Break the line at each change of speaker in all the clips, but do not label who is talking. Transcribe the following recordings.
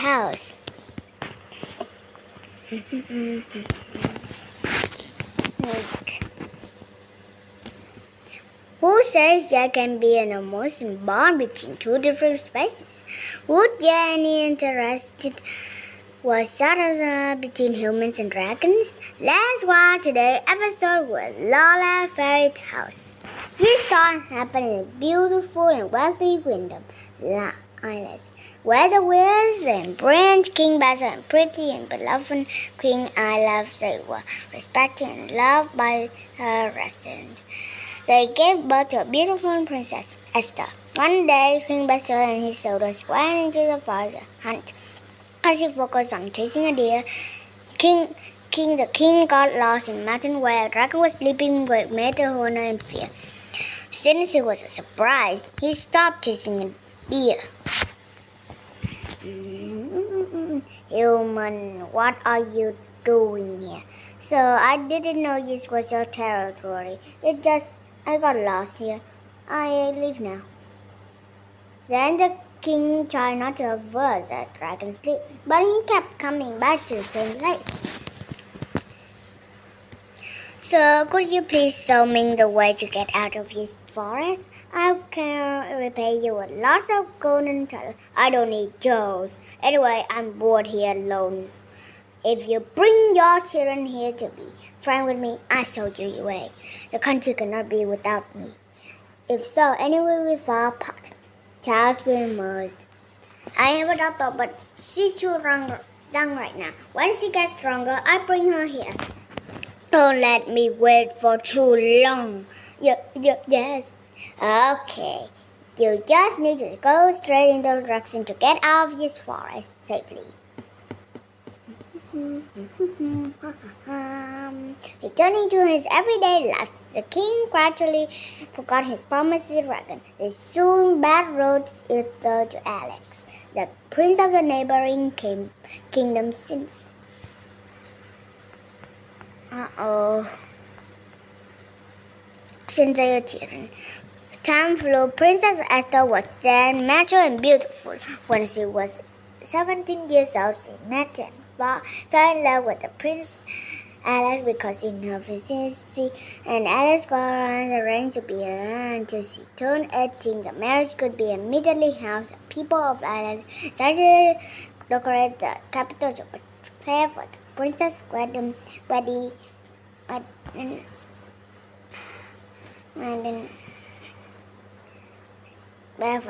house. Music. Who says there can be an emotional bond between two different species? Would there any interested was started between humans and dragons? Let's watch today's episode with Lola Fairy's house. This story happened in a beautiful and wealthy kingdom, La Islands, where the wizards and brilliant King Basil and pretty and beloved Queen Isla they were respected and loved by her residents. They gave birth to a beautiful princess, Esther. One day, King Basil and his soldiers went into the forest to hunt. As he focused on chasing a deer, the king got lost in a mountain where a dragon was sleeping, which made the owner in fear. Since it was a surprise, he stopped chasing a deer. Human, what are you doing here? So I didn't know this was your territory. I got lost here. I leave now. Then the king tried not to avert the dragon's sleep, but he kept coming back to the same place. So could you please show me the way to get out of this forest? I can repay you with lots of golden dollars. I don't need those. Anyway, I'm bored here alone. If you bring your children here to be friends with me, I'll show you the way. The country cannot be without me. If so, anyway we fall apart. Charles Wilmers. I have a daughter, but she's too young right now. When she gets stronger, I bring her here. Don't let me wait for too long. Yes. Okay. You just need to go straight in the direction to get out of this forest safely. Returning to his everyday life, the king gradually forgot his promise to the dragon. They soon bad roads to Alex, the prince of the neighboring kingdom since. Since they were children. Time flew. Princess Esther was then mature and beautiful. When she was 17 years old, she met and fell in love with the Prince Alex because in her vicinity, and Alex got around the reign to be around until she turned 18. The marriage could be immediately held. The people of Ireland started to decorate the capital to prepare for the princess' wedding. For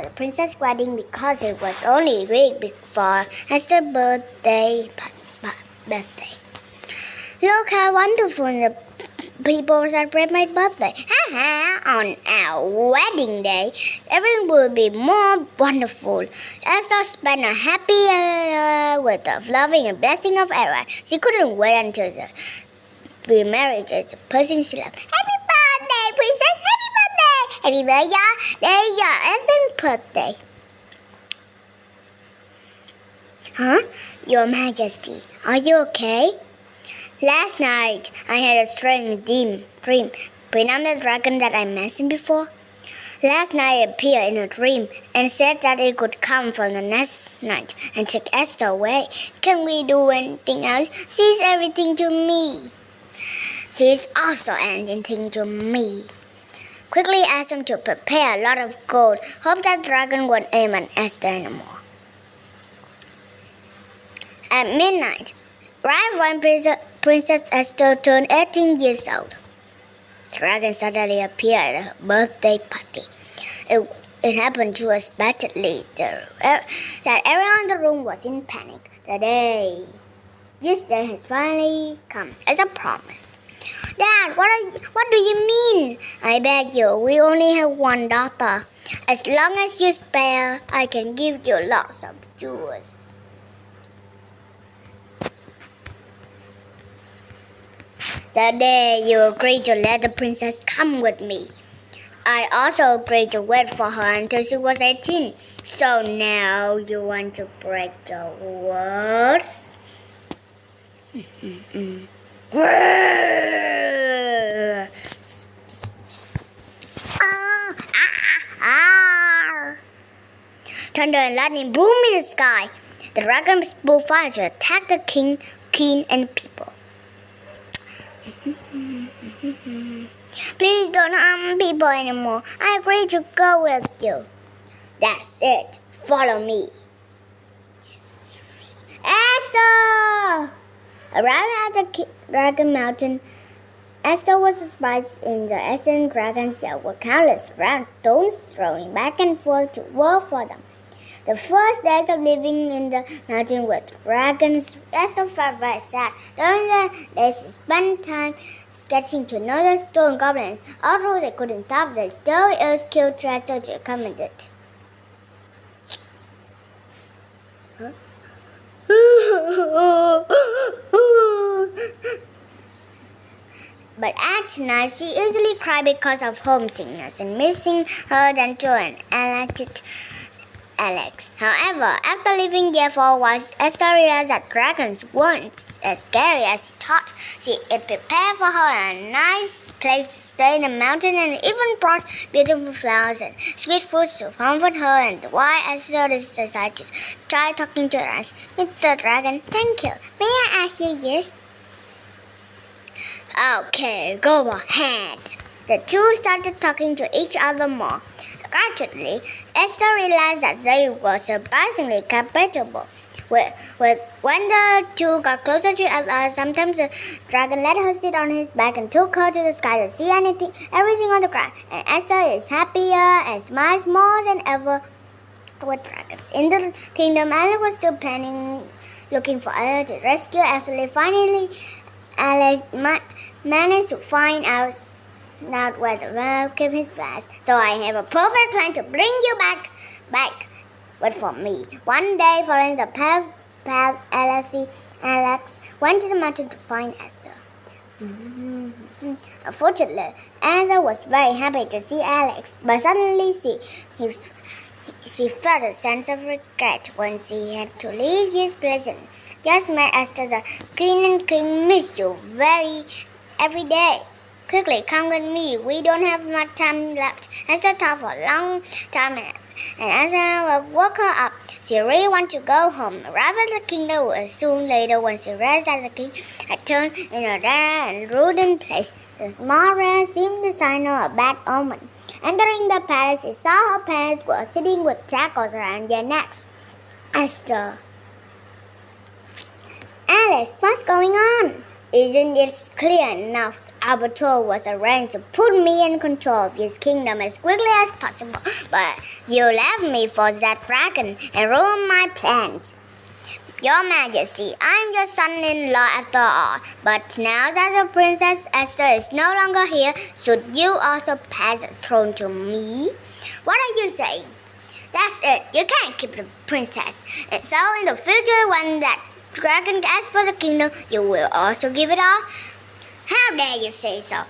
the princess' wedding because it was only a week before Esther's birthday. Look how wonderful the people celebrate my birthday. On our wedding day, everything will be more wonderful. Esther spent a happy with the loving and blessing of everyone. She couldn't wait until be married to the person she loved. Happy birthday, princess! Happy birthday! Happy birthday, Esther's birthday. Your Majesty, are you okay? Last night, I had a strange dream. Remember the dragon that I mentioned before? Last night it appeared in a dream and said that it could come from the next night and take Esther away. Can we do anything else? She's everything to me. She's also anything to me. Quickly ask them to prepare a lot of gold. Hope that dragon won't aim at Esther anymore. At midnight, right when Princess Esther turned 18 years old, the dragon suddenly appeared at her birthday party. It happened to unexpectedly that everyone in the room was in panic. This day has finally come as a promise. Dad, what do you mean? I beg you, we only have one daughter. As long as you spare, I can give you lots of jewels. The day you agreed to let the princess come with me, I also agreed to wait for her until she was 18. So now you want to break your words? Thunder and lightning boom in the sky. The dragon spewed fire to attack the king, queen, and people. Please don't harm people anymore. I agree to go with you. That's it. Follow me. Esther! Arrived at the Dragon Mountain, Esther was surprised in the Eastern Dragon's there were countless round stones throwing back and forth to work for them. The first days of living in the mountain with dragons, Esther felt very sad. During the days, she spent time getting to know the stone goblins. Although they couldn't stop, they still used cute Esther to accommodate it. But at night, she usually cried because of homesickness and missing her Danto and Alex. However, after living there for a while, Esther realized that dragons weren't as scary as she thought. She had prepared for her a nice place to stay in the mountain and even brought beautiful flowers and sweet fruits to comfort her. And why Esther decided to try talking to her. Mr. Dragon, thank you. May I ask you this? Okay, go ahead. The two started talking to each other more. Gradually, Esther realized that they were surprisingly compatible. When the two got closer to each other, sometimes the dragon let her sit on his back and took her to the sky to see everything on the ground. And Esther is happier and smiles more than ever with dragons. In the kingdom, Alex was still looking for her to rescue Esther. Finally, Alex managed to find out where the wolf kept his flask. So I have a perfect plan to bring you back. Wait for me. One day, following the path, Alex went to the mountain to find Esther. Unfortunately, Esther was very happy to see Alex, but suddenly she felt a sense of regret when she had to leave this place. Just met Esther, the queen and king miss you every day. Quickly, come with me. We don't have much time left. Esther talked for a long time and Esther woke her up. She really wanted to go home. Arrived at the kingdom soon later when she realized that the king had turned in a dire and ruined place. The small rat seemed to signal a bad omen. Entering the palace, she saw her parents were sitting with shackles around their necks. Esther. Alice, what's going on? Isn't it clear enough? Alberto was arranged to put me in control of his kingdom as quickly as possible, but you left me for that dragon and ruined my plans. Your Majesty, I'm your son-in-law after all, but now that the Princess Esther is no longer here, should you also pass the throne to me? What are you saying? That's it, you can't keep the princess, and so in the future when that dragon asks for the kingdom, you will also give it all? How dare you say so?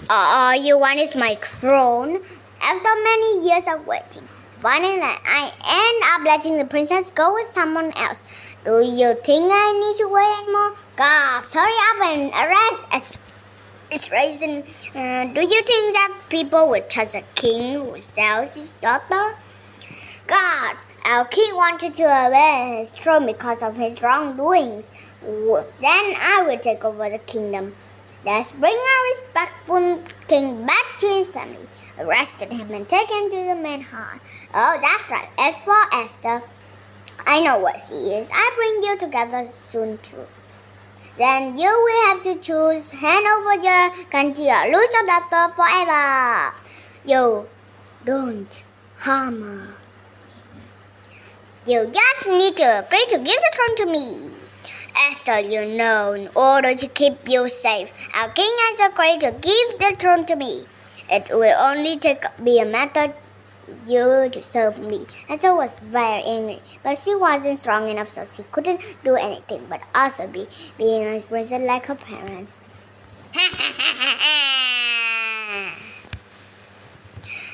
All you want is my throne? After many years of waiting, finally I end up letting the princess go with someone else. Do you think I need to wait anymore? God, hurry up and arrest this reason. Do you think that people would trust a king who sells his daughter? God, our king wanted to arrest his throne because of his wrongdoings. Then I will take over the kingdom. Let's bring our respectful king back to his family. Arrested him and taken him to the main hall. Oh, that's right. As for Esther, I know what she is. I'll bring you together soon too. Then you will have to choose hand over your country or lose your daughter forever. You don't harm her. You just need to agree to give the throne to me. Esther, you know, in order to keep you safe, our king has agreed to give the throne to me. It will only be a matter you to serve me. Esther was very angry, but she wasn't strong enough, so she couldn't do anything but also being a princess like her parents.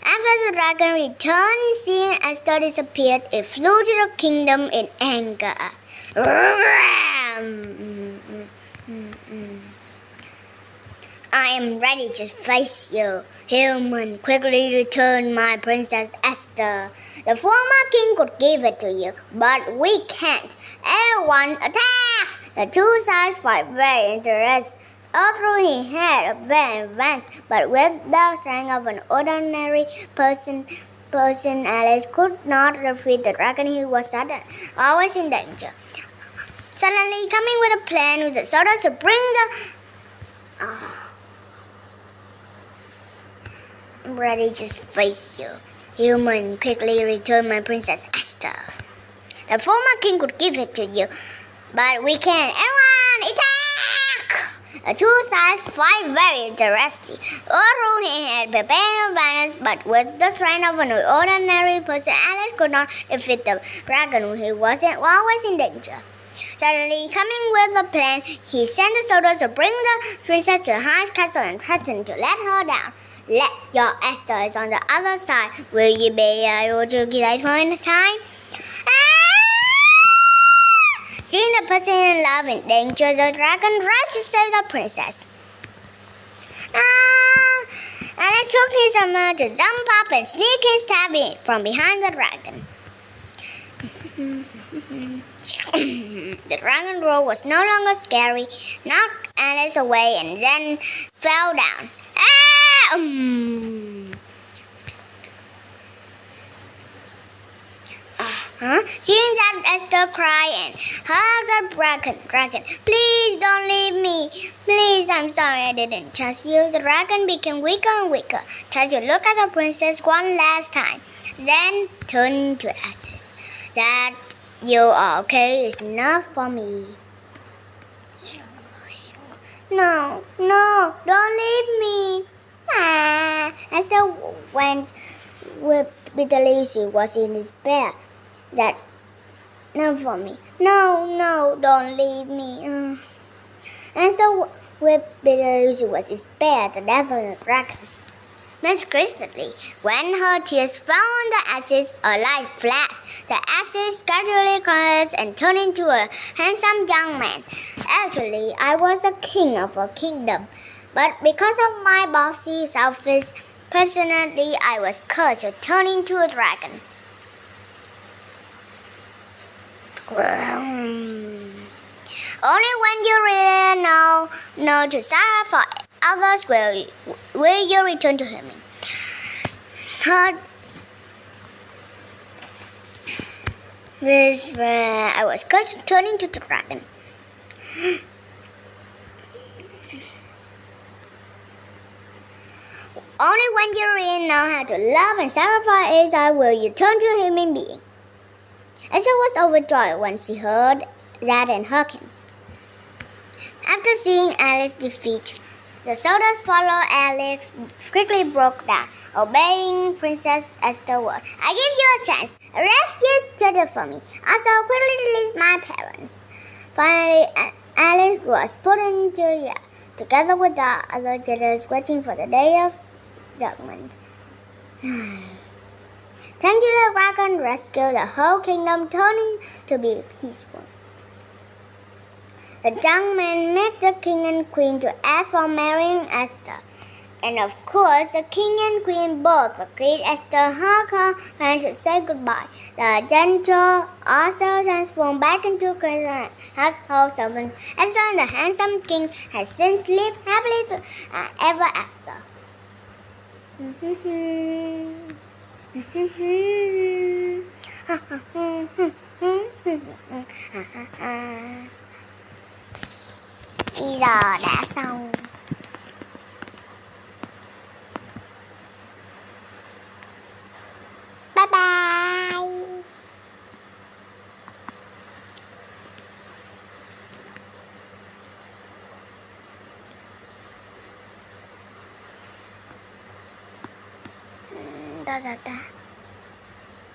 After the dragon returned, seeing Esther disappeared, it flew to the kingdom in anger. I am ready to face you. Human, quickly return my Princess Esther. The former king could give it to you, but we can't. Everyone attack! The two sides fight very interested. Although he had a very advanced, but with the strength of an ordinary person, Alice could not defeat the dragon. He was always in danger. Suddenly, coming with a plan with the soldiers to bring the... I'm ready to face you. Human, quickly return my Princess Esther. The former king could give it to you, but we can't. Everyone, attack! The two sides fight very interesting. Although he had prepared advantage, but with the strength of an ordinary person, Alice could not defeat the dragon. He wasn't always in danger. Suddenly, coming with a plan, he sent the soldiers to bring the princess to the highest castle and threatened to let her down. Let your Esther is on the other side. Will you be able to get her in time? Seeing the person in love in danger, the dragon rushed to save the princess. Alice took his armor to jump up and sneak his stab in from behind the dragon. The dragon roar was no longer scary, knocked Alice away and then fell down. Seeing that, Esther cried and hugged the dragon. Please don't leave me. Please, I'm sorry I didn't trust you. The dragon became weaker and weaker. Tried to look at the princess one last time, then turned to ashes. That you are okay is enough for me. No, don't leave me. Esther went with bitterly. She was in despair. That not for me. No, don't leave me. Esther wept bitterly. She was despair at the death of the dragon. Mysteriously, when her tears fell on the ashes, a light flashed. The ashes gradually coalesced and turned into a handsome young man. Actually, I was the king of a kingdom, but because of my bossy, selfish personality, I was cursed to turn into a dragon. Only when you really know to sorrow for others will you return to him. I was cursed to turn into the dragon. Only when you really know how to love and sacrifice others will you turn to a human being. Esther was overjoyed when she heard that and hugged him. After seeing Alice's defeat, the soldiers followed Alice quickly broke down, obeying Princess Esther's word. I give you a chance. Arrest you study for me. Also, quickly release my parents. Finally, Alice was put into jail, together with the other jailers waiting for the day of judgment. Thank you, the dragon rescued the whole kingdom, turning to be peaceful. The young man met the king and queen to ask for marrying Esther. And of course, the king and queen both agreed. Esther hugged her parents to say goodbye. The gentle also transformed back into a household servant. Esther and the handsome king had since lived happily ever after. Bây giờ đã xong. Bye bye. Da da da.